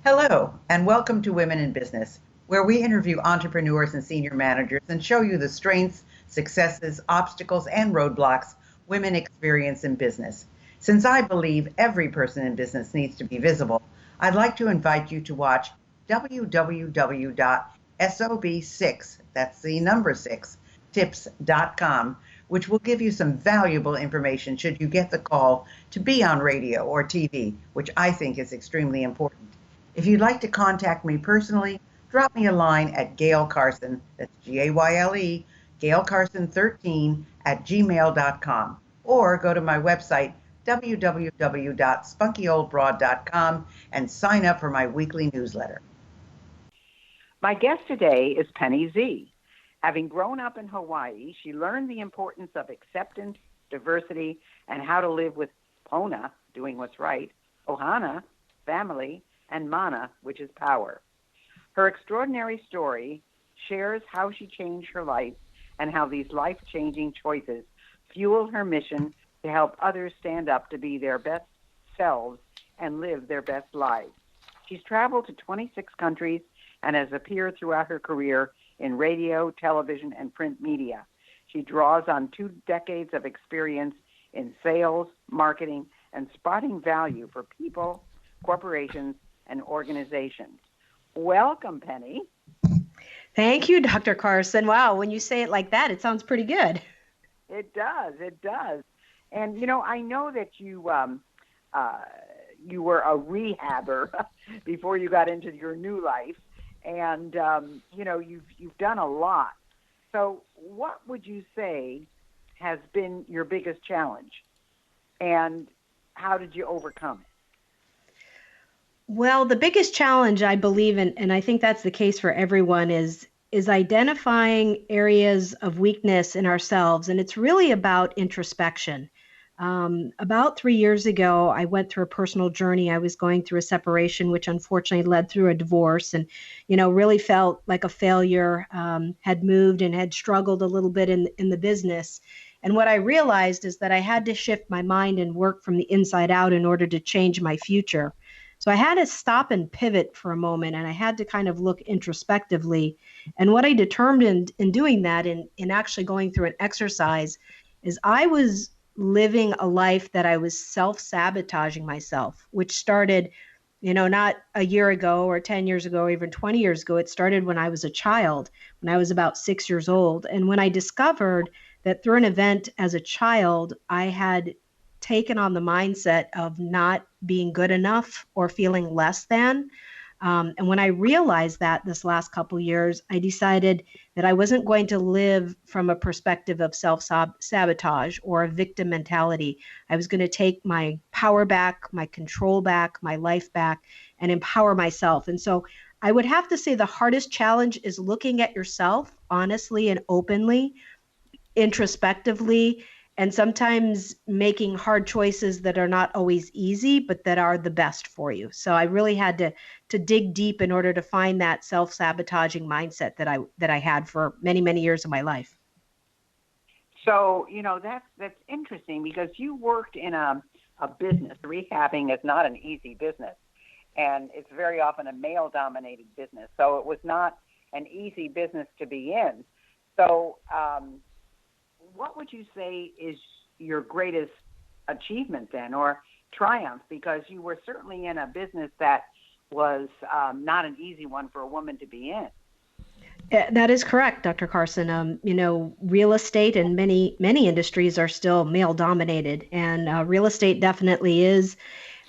Hello, and welcome to Women in Business, where we interview entrepreneurs and senior managers and show you the strengths, successes, obstacles, and roadblocks women experience in business. Since I believe every person in business needs to be visible, I'd like to invite you to watch www.sob6, that's the number 6, tips.com, which will give you some valuable information should you get the call to be on radio or TV, which I think is extremely important. If you'd like to contact me personally, drop me a line at Gayle Carson, that's Gayle, Gayle Carson 13 at gmail.com, or go to my website, www.spunkyoldbroad.com, and sign up for my weekly newsletter. My guest today is Penni Z. Having grown up in Hawaii, she learned the importance of acceptance, diversity, and how to live with Pona, doing what's right, Ohana, family, and Mana, which is power. Her extraordinary story shares how she changed her life and how these life-changing choices fuel her mission to help others stand up to be their best selves and live their best lives. She's traveled to 26 countries and has appeared throughout her career in radio, television, and print media. She draws on 2 decades of experience in sales, marketing, and spotting value for people, corporations, and organizations. Welcome, Penni. Thank you, Dr. Carson. Wow, when you say it like that, it sounds pretty good. It does. And, I know that you were a rehabber before you got into your new life. And, you've done a lot. So what would you say has been your biggest challenge? And how did you overcome it? Well, the biggest challenge I believe in, and I think that's the case for everyone, is identifying areas of weakness in ourselves. And it's really about introspection. About 3 years ago, I went through a personal journey. I was going through a separation, which unfortunately led through a divorce, and, really felt like a failure, had moved and had struggled a little bit in the business. And what I realized is that I had to shift my mind and work from the inside out in order to change my future. So I had to stop and pivot for a moment, and I had to kind of look introspectively. And what I determined in doing that, in actually going through an exercise, is I was living a life that I was self-sabotaging myself, which started, not a year ago or 10 years ago or even 20 years ago. It started when I was a child, when I was about 6 years old. And when I discovered that through an event as a child, I had taken on the mindset of not being good enough or feeling less than. And when I realized that this last couple of years, I decided that I wasn't going to live from a perspective of self-sabotage or a victim mentality. I was going to take my power back, my control back, my life back, and empower myself. And so I would have to say the hardest challenge is looking at yourself honestly and openly, introspectively, and sometimes making hard choices that are not always easy, but that are the best for you. So I really had to dig deep in order to find that self-sabotaging mindset that I had for many, many years of my life. So, that's interesting because you worked in a business. Rehabbing is not an easy business, and it's very often a male-dominated business. So it was not an easy business to be in. So, what would you say is your greatest achievement then, or triumph? Because you were certainly in a business that was not an easy one for a woman to be in. That is correct, Dr. Carson. Real estate and many industries are still male dominated, and real estate definitely is.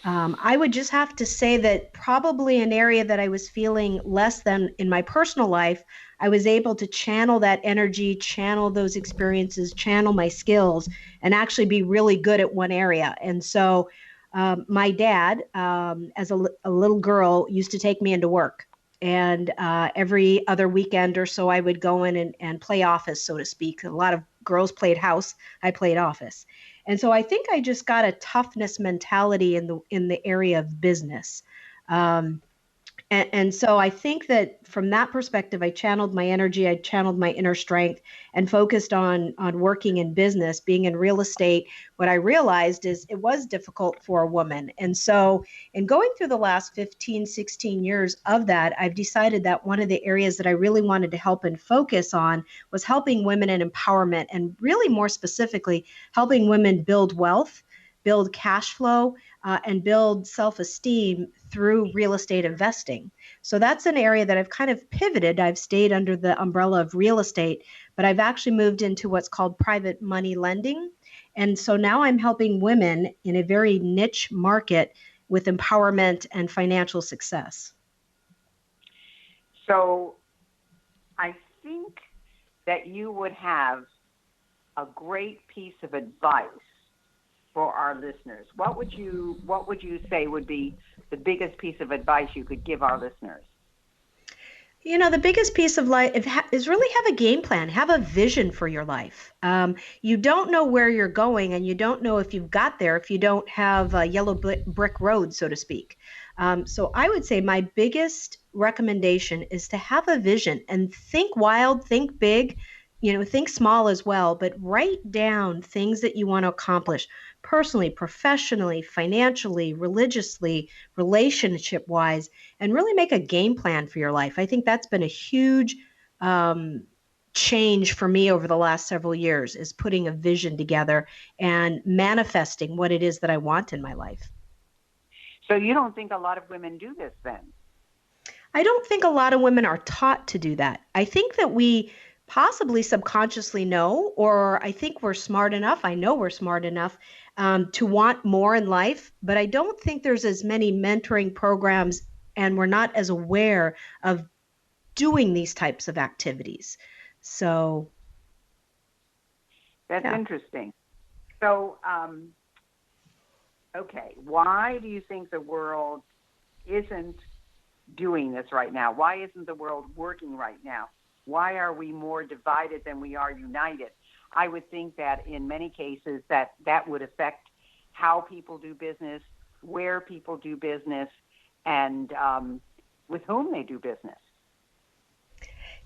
I would just have to say that probably an area that I was feeling less than in my personal life, I was able to channel that energy, channel those experiences, channel my skills, and actually be really good at one area. And so my dad, as a little girl, used to take me into work. And every other weekend or so, I would go in and play office, so to speak. A lot of girls played house. I played office. And so I think I just got a toughness mentality in the area of business. And so I think that from that perspective, I channeled my energy, I channeled my inner strength and focused on working in business, being in real estate. What I realized is it was difficult for a woman. And so in going through the last 15, 16 years of that, I've decided that one of the areas that I really wanted to help and focus on was helping women in empowerment, and really more specifically, helping women build wealth, build cash flow, and build self-esteem through real estate investing. So that's an area that I've kind of pivoted. I've stayed under the umbrella of real estate, but I've actually moved into what's called private money lending. And so now I'm helping women in a very niche market with empowerment and financial success. So I think that you would have a great piece of advice for our listeners. What would you say would be the biggest piece of advice you could give our listeners? You know, the biggest piece of life is really have a game plan, have a vision for your life. You don't know where you're going, and you don't know if you've got there if you don't have a yellow brick road, so to speak. So I would say my biggest recommendation is to have a vision and think wild, think big, think small as well, but write down things that you want to accomplish personally, professionally, financially, religiously, relationship wise, and really make a game plan for your life. I think that's been a huge change for me over the last several years, is putting a vision together and manifesting what it is that I want in my life. So you don't think a lot of women do this then? I don't think a lot of women are taught to do that. I think that we possibly subconsciously know, or I think we're smart enough. I know we're smart enough to want more in life, but I don't think there's as many mentoring programs, and we're not as aware of doing these types of activities. So that's interesting. So, okay, why do you think the world isn't doing this right now? Why isn't the world working right now? Why are we more divided than we are united? I would think that in many cases that would affect how people do business, where people do business, and with whom they do business.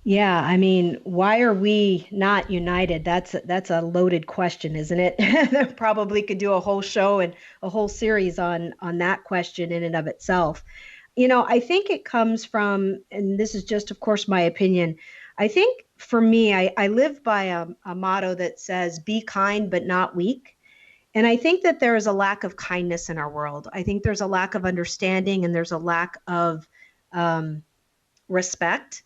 Yeah, I mean, why are we not united? That's a loaded question, isn't it? Probably could do a whole show and a whole series on that question in and of itself. I think it comes from, and this is just, of course, my opinion. I think for me, I live by a motto that says, be kind, but not weak. And I think that there is a lack of kindness in our world. I think there's a lack of understanding, and there's a lack of respect.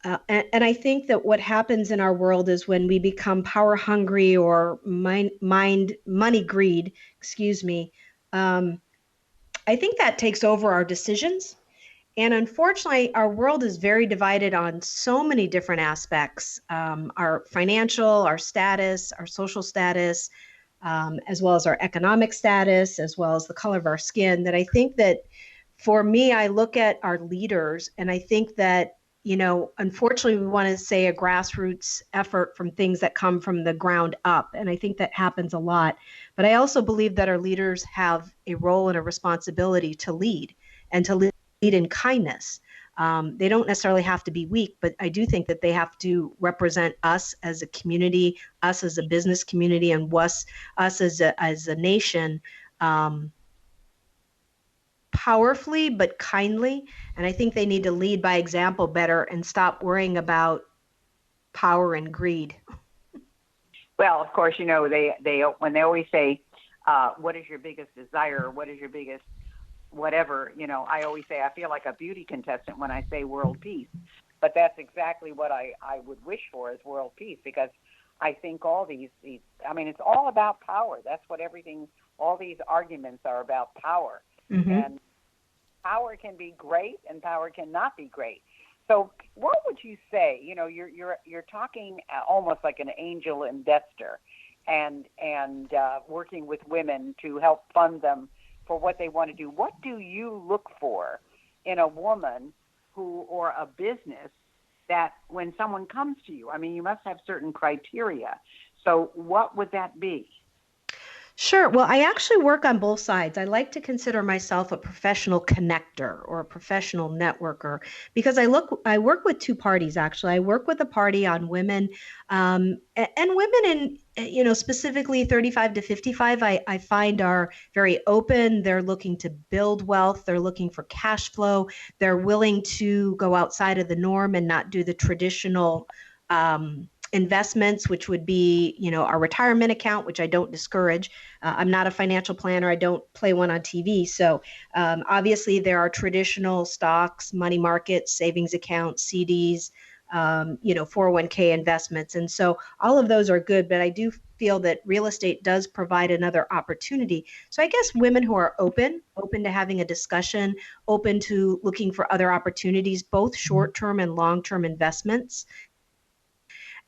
And I think that what happens in our world is when we become power hungry or money greed, excuse me, I think that takes over our decisions. And unfortunately, our world is very divided on so many different aspects, our financial, our status, our social status, as well as our economic status, as well as the color of our skin, that I think that for me, I look at our leaders and I think that, unfortunately, we want to say a grassroots effort from things that come from the ground up. And I think that happens a lot. But I also believe that our leaders have a role and a responsibility to lead, and to lead in kindness. They don't necessarily have to be weak, but I do think that they have to represent us as a community, us as a business community, and us as a nation, powerfully but kindly. And I think they need to lead by example better and stop worrying about power and greed. Well, of course, they when they always say, what is your biggest desire, or what is your biggest whatever, I always say I feel like a beauty contestant when I say world peace. But that's exactly what I would wish for, is world peace, because I think all these it's all about power. That's what all these arguments are about, power. Mm-hmm. And power can be great and power cannot be great. So what would you say? You're talking almost like an angel investor, and working with women to help fund them for what they want to do. What do you look for in a woman or a business that when someone comes to you, you must have certain criteria. So what would that be? Sure. Well, I actually work on both sides. I like to consider myself a professional connector or a professional networker because I work with two parties actually. I work with a party on women, and women in, specifically 35 to 55, I find are very open. They're looking to build wealth. They're looking for cash flow. They're willing to go outside of the norm and not do the traditional, investments, which would be, our retirement account, which I don't discourage. I'm not a financial planner. I don't play one on TV. So obviously, there are traditional stocks, money markets, savings accounts, CDs, 401k investments. And so all of those are good. But I do feel that real estate does provide another opportunity. So I guess women who are open to having a discussion, open to looking for other opportunities, both short-term and long-term investments.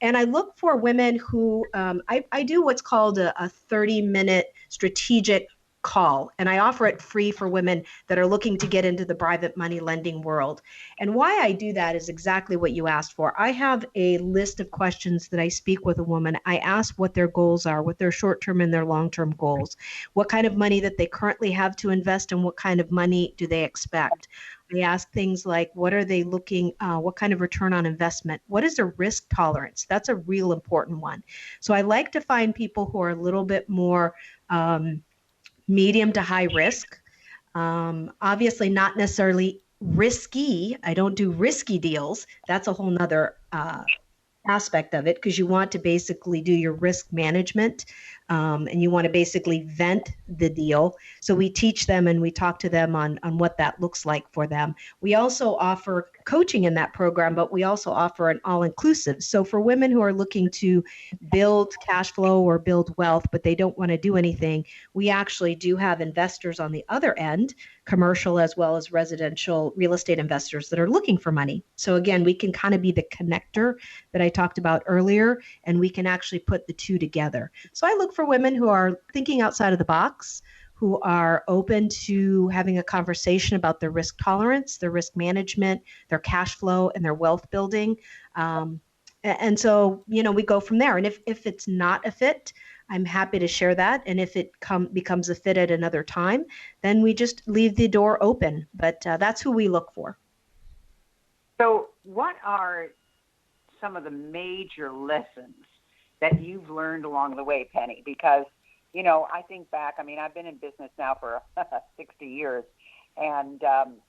And I look for women who, I do what's called a 30-minute strategic call, and I offer it free for women that are looking to get into the private money lending world. And why I do that is exactly what you asked for. I have a list of questions that I speak with a woman. I ask what their goals are, what their short-term and their long-term goals, what kind of money that they currently have to invest, and what kind of money do they expect. I ask things like, what are they looking, what kind of return on investment? What is their risk tolerance? That's a real important one. So I like to find people who are a little bit more medium to high risk. Obviously not necessarily risky. I don't do risky deals. That's a whole nother aspect of it because you want to basically do your risk management, and you want to basically vent the deal. So we teach them and we talk to them on what that looks like for them. We also offer coaching in that program, but we also offer an all-inclusive. So for women who are looking to build cash flow or build wealth, but they don't want to do anything, we actually do have investors on the other end, commercial as well as residential real estate investors that are looking for money. So again, we can kind of be the connector that I talked about earlier, and we can actually put the two together. So I look for women who are thinking outside of the box, who are open to having a conversation about their risk tolerance, their risk management, their cash flow, and their wealth building. And so, we go from there. And if it's not a fit, I'm happy to share that. And if it becomes a fit at another time, then we just leave the door open. But that's who we look for. So what are some of the major lessons that you've learned along the way, Penni? Because, I think back, I've been in business now for 60 years, and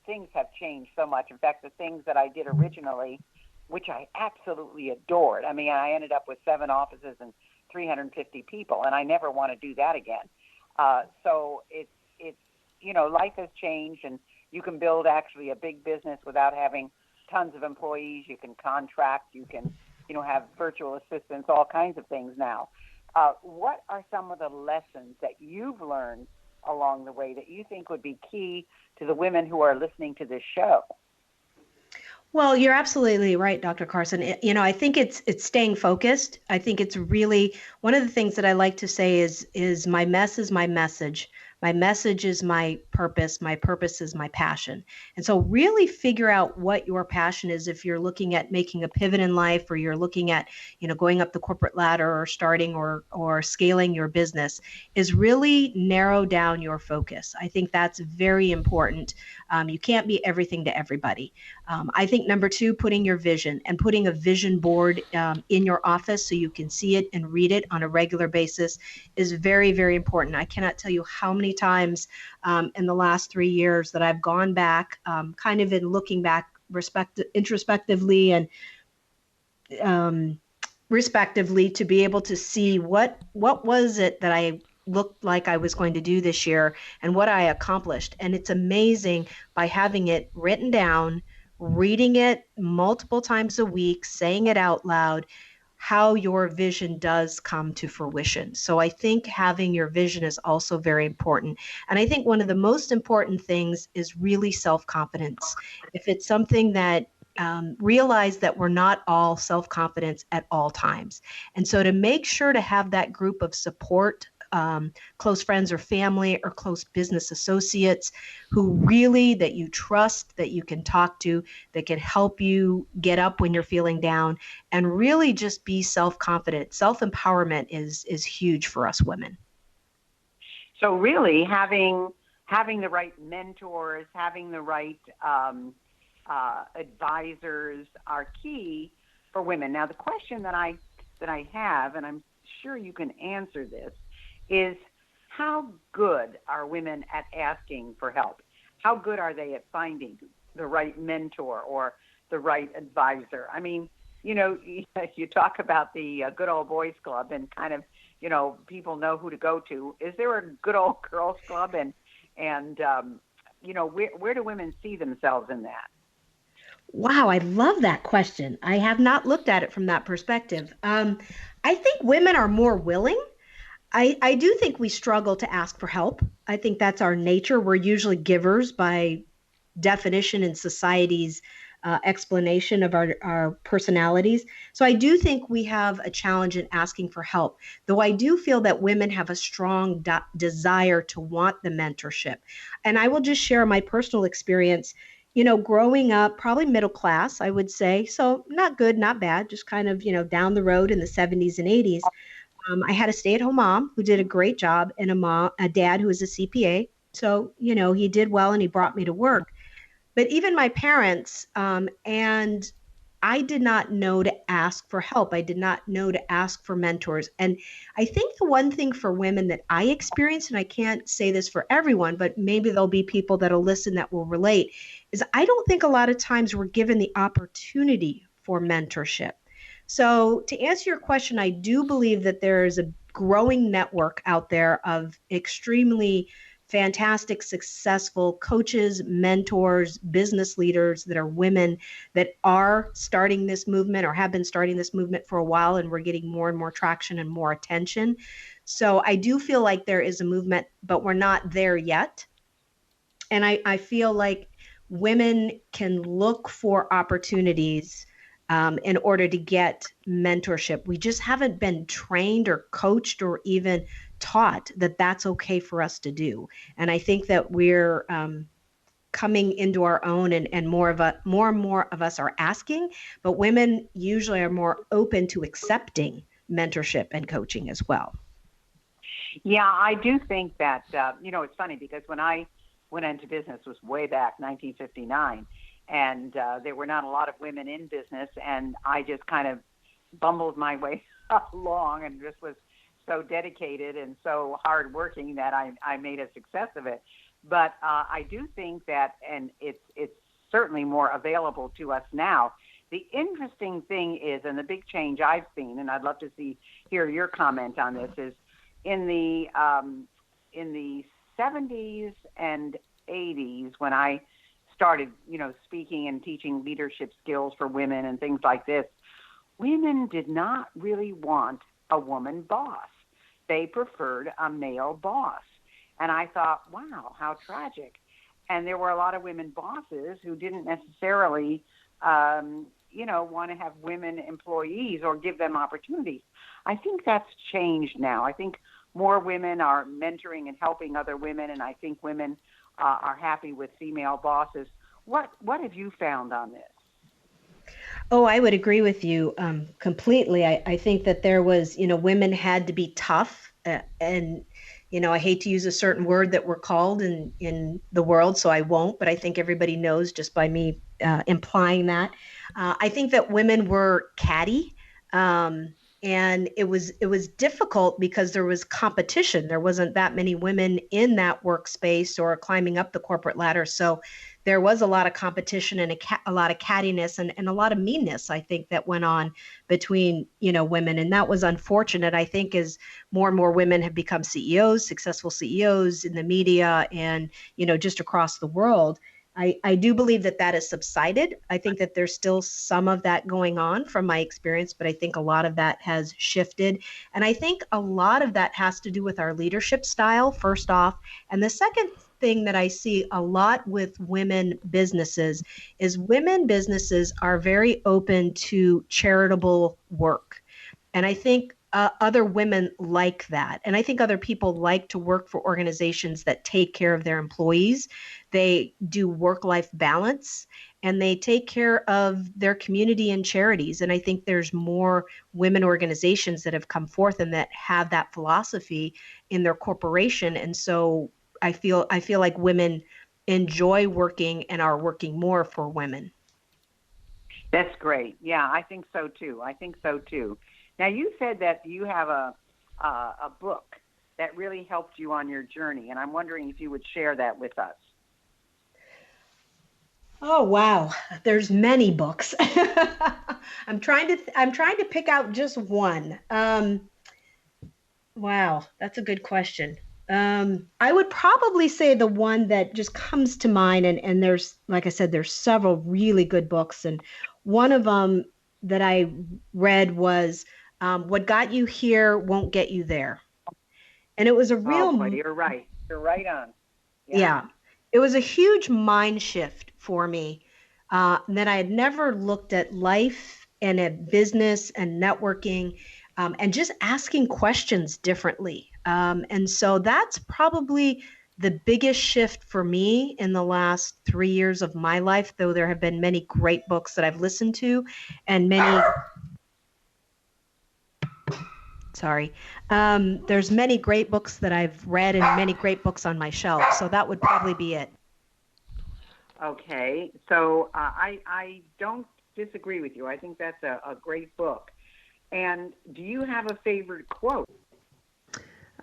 things have changed so much. In fact, the things that I did originally, which I absolutely adored. I ended up with 7 offices and 350 people, and I never want to do that again. So it's life has changed, and you can build actually a big business without having tons of employees. You can contract, you can, have virtual assistants, all kinds of things now. What are some of the lessons that you've learned along the way that you think would be key to the women who are listening to this show? Well, you're absolutely right, Dr. Carson. I think it's staying focused. I think it's really one of the things that I like to say is my mess is my message. My message is my purpose. My purpose is my passion. And so really figure out what your passion is if you're looking at making a pivot in life, or you're looking at, going up the corporate ladder or starting or scaling your business, is really narrow down your focus. I think that's very important. You can't be everything to everybody. I think number 2, putting your vision and putting a vision board in your office so you can see it and read it on a regular basis is very, very important. I cannot tell you how many times in the last 3 years that I've gone back, kind of in looking back introspectively and respectively, to be able to see what was it that I looked like I was going to do this year and what I accomplished. And it's amazing by having it written down, reading it multiple times a week, saying it out loud, how your vision does come to fruition. So I think having your vision is also very important. And I think one of the most important things is really self-confidence. If it's something that realize that we're not all self-confident at all times. And so to make sure to have that group of support, close friends or family or close business associates who really, that you trust, that you can talk to, that can help you get up when you're feeling down, and really just be self-confident. Self-empowerment is huge for us women. So really having the right mentors, having the right advisors are key for women. Now, the question that I have, and I'm sure you can answer this, is how good are women at asking for help? How good are they at finding the right mentor or the right advisor? I mean, you know, you talk about the good old boys club and kind of, you know, people know who to go to. Is there a good old girls club? And you know, where do women see themselves in that? Wow, I love that question. I have not looked at it from that perspective. I think women are more willing. I do think we struggle to ask for help. I think that's our nature. We're usually givers by definition in society's explanation of our personalities. So I do think we have a challenge in asking for help, though I do feel that women have a strong desire to want the mentorship. And I will just share my personal experience. You know, growing up, probably middle class, I would say. So not good, not bad, just kind of, you know, down the road in the 70s and 80s. I had a stay-at-home mom who did a great job and a dad who was a CPA. So, you know, he did well and he brought me to work. But even my parents, and I did not know to ask for help. I did not know to ask for mentors. And I think the one thing for women that I experienced, and I can't say this for everyone, but maybe there'll be people that'll listen that will relate, is I don't think a lot of times we're given the opportunity for mentorship. So to answer your question, I do believe that there is a growing network out there of extremely fantastic, successful coaches, mentors, business leaders that are women that are starting this movement or have been starting this movement for a while, and we're getting more and more traction and more attention. So I do feel like there is a movement, but we're not there yet. And I feel like women can look for opportunities in order to get mentorship. We just haven't been trained or coached or even taught that that's okay for us to do. And I think that we're coming into our own, and more and more of us are asking, but women usually are more open to accepting mentorship and coaching as well. Yeah, I do think that, you know, it's funny because when I went into business was way back, 1959, and there were not a lot of women in business, and I just kind of bumbled my way along and just was so dedicated and so hardworking that I made a success of it. But I do think that, and it's certainly more available to us now. The interesting thing is, and the big change I've seen, and I'd love to hear your comment on this, is in the 70s and 80s when I started, you know, speaking and teaching leadership skills for women and things like this, women did not really want a woman boss. They preferred a male boss. And I thought, wow, how tragic. And there were a lot of women bosses who didn't necessarily, you know, want to have women employees or give them opportunities. I think that's changed now. I think more women are mentoring and helping other women, and I think women are happy with female bosses. What have you found on this? Oh, I would agree with you completely. I think that there was, you know, women had to be tough, and, you know, I hate to use a certain word that we're called in the world, so I won't, but I think everybody knows just by me implying that. I think that women were catty. And it was difficult because there was competition. There wasn't that many women in that workspace or climbing up the corporate ladder. So there was a lot of competition and a lot of cattiness and a lot of meanness, I think, that went on between, you know, women. And that was unfortunate, I think, as more and more women have become CEOs, successful CEOs in the media and, you know, just across the world. I do believe that has subsided. I think that there's still some of that going on from my experience, but I think a lot of that has shifted. And I think a lot of that has to do with our leadership style, first off. And the second thing that I see a lot with women businesses is women businesses are very open to charitable work. And I think other women like that. And I think other people like to work for organizations that take care of their employees. They do work-life balance and they take care of their community and charities. And I think there's more women organizations that have come forth and that have that philosophy in their corporation. And so I feel like women enjoy working and are working more for women. That's great. Yeah, I think so too. Now, you said that you have a book that really helped you on your journey, and I'm wondering if you would share that with us. Oh, wow. There's many books. I'm trying to pick out just one. Wow, that's a good question. I would probably say the one that just comes to mind, and there's, like I said, there's several really good books, and one of them that I read was What Got You Here Won't Get You There. And it was a real... Oh, boy, you're right. You're right on. Yeah. It was a huge mind shift for me that I had never looked at life and at business and networking and just asking questions differently. And so that's probably the biggest shift for me in the last 3 years of my life, though there have been many great books that I've listened to and many... Sorry. There's many great books that I've read and many great books on my shelf. So that would probably be it. Okay. So I don't disagree with you. I think that's a great book. And do you have a favorite quote?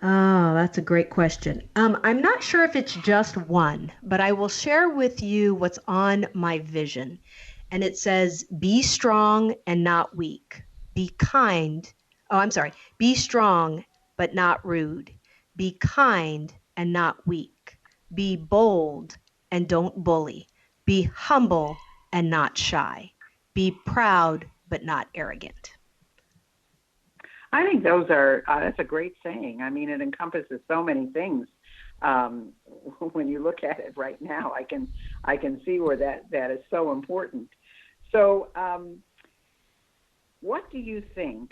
Oh, that's a great question. I'm not sure if it's just one, but I will share with you what's on my vision. And it says, be strong and not weak. Be kind. Oh, I'm sorry. Be strong, but not rude. Be kind and not weak. Be bold and don't bully. Be humble and not shy. Be proud, but not arrogant. I think that's a great saying. I mean, it encompasses so many things. When you look at it right now, I can see where that is so important. So what do you think?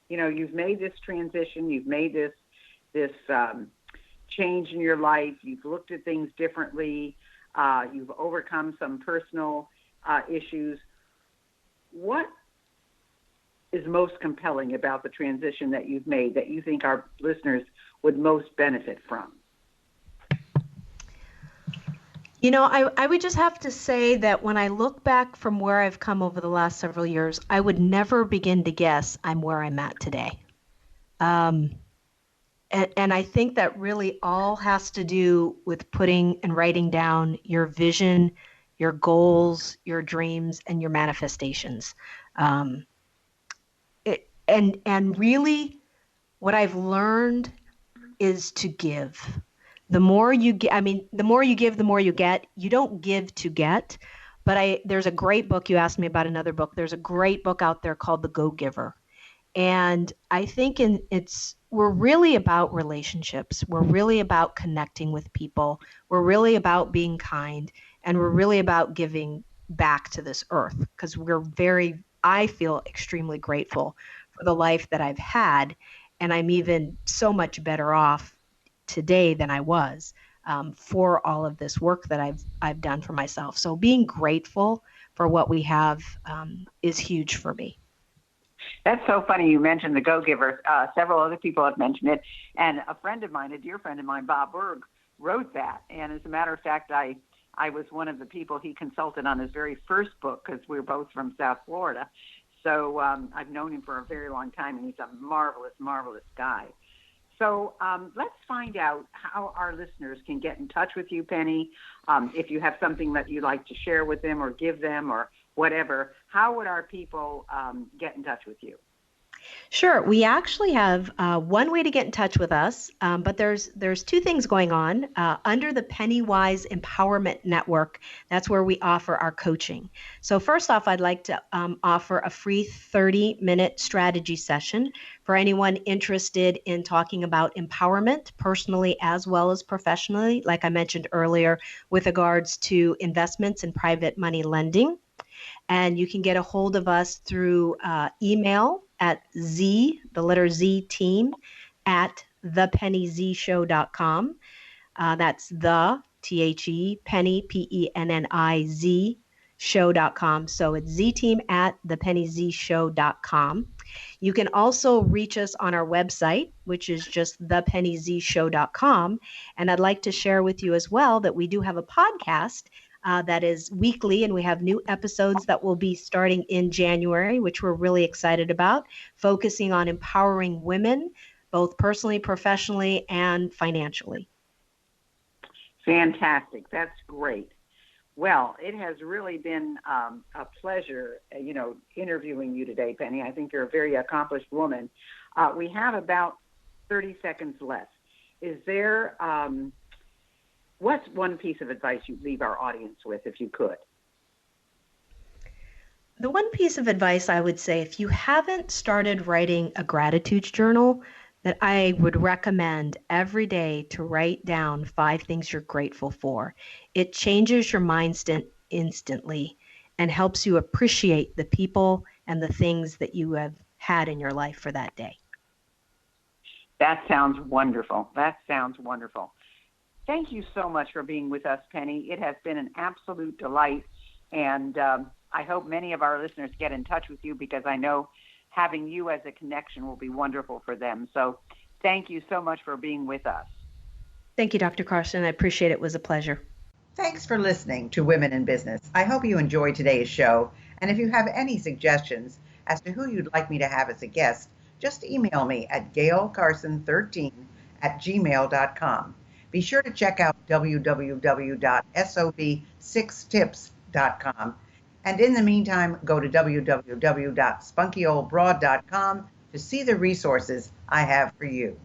You know, you've made this transition, you've made this change in your life, you've looked at things differently, you've overcome some personal issues. What is most compelling about the transition that you've made that you think our listeners would most benefit from? You know, I would just have to say that when I look back from where I've come over the last several years, I would never begin to guess I'm where I'm at today. And I think that really all has to do with putting and writing down your vision, your goals, your dreams, and your manifestations. And really what I've learned is to give. The more you give, the more you give, the more you get. You don't give to get. But there's a great book. You asked me about another book. There's a great book out there called The Go-Giver. And I think we're really about relationships. We're really about connecting with people. We're really about being kind. And we're really about giving back to this earth because I feel extremely grateful for the life that I've had. And I'm even so much better off today than I was for all of this work that I've done for myself. So being grateful for what we have is huge for me. That's so funny. You mentioned The Go-Giver. Several other people have mentioned it. And a dear friend of mine, Bob Berg, wrote that. And as a matter of fact, I was one of the people he consulted on his very first book because we're both from South Florida. So I've known him for a very long time, and he's a marvelous, marvelous guy. So let's find out how our listeners can get in touch with you, Penni. If you have something that you'd like to share with them or give them or whatever, how would our people get in touch with you? Sure. We actually have one way to get in touch with us, but there's two things going on. Under the PenniWise Empowerment Network, that's where we offer our coaching. So first off, I'd like to offer a free 30-minute strategy session for anyone interested in talking about empowerment personally as well as professionally, like I mentioned earlier, with regards to investments and private money lending. And you can get a hold of us through email at Z, the letter Z team, at thepennyzshow.com. That's the THE Penny PENNIZ show.com. So it's zteam at thepennyzshow.com. You can also reach us on our website, which is just thepennyzshow.com. And I'd like to share with you as well that we do have a podcast that is weekly, and we have new episodes that will be starting in January, which we're really excited about, focusing on empowering women, both personally, professionally, and financially. Fantastic. That's great. Well, it has really been a pleasure, interviewing you today, Penny. I think you're a very accomplished woman. We have about 30 seconds left. Is there, what's one piece of advice you'd leave our audience with, if you could? The one piece of advice I would say, if you haven't started writing a gratitude journal, that I would recommend every day to write down 5 things you're grateful for. It changes your mindset instantly and helps you appreciate the people and the things that you have had in your life for that day. That sounds wonderful. That sounds wonderful. Thank you so much for being with us, Penny. It has been an absolute delight, and I hope many of our listeners get in touch with you, because I know having you as a connection will be wonderful for them. So thank you so much for being with us. Thank you, Dr. Carson. I appreciate it. It was a pleasure. Thanks for listening to Women in Business. I hope you enjoyed today's show. And if you have any suggestions as to who you'd like me to have as a guest, just email me at gaylecarson13@gmail.com. Be sure to check out www.sob6tips.com. And in the meantime, go to www.spunkyoldbroad.com to see the resources I have for you.